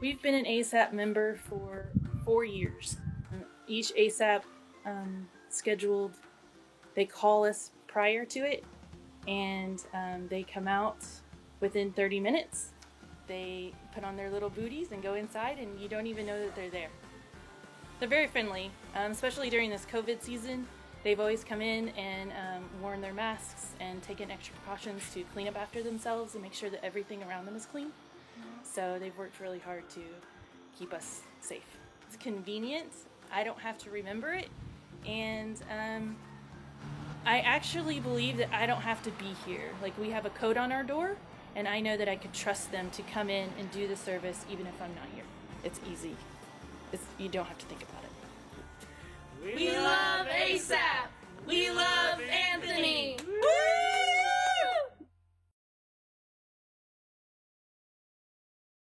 We've been an ASAP member for 4 years. Each ASAP scheduled, they call us prior to it, and they come out within 30 minutes. They put on their little booties and go inside, and you don't even know that they're there. They're very friendly, especially during this COVID season. They've always come in and worn their masks and taken extra precautions to clean up after themselves and make sure that everything around them is clean. So they've worked really hard to keep us safe. It's convenient. I don't have to remember it. And I actually believe that I don't have to be here. Like, we have a code on our door, and I know that I could trust them to come in and do the service even if I'm not here. It's easy. You don't have to think about it. We love ASAP! We love Anthony!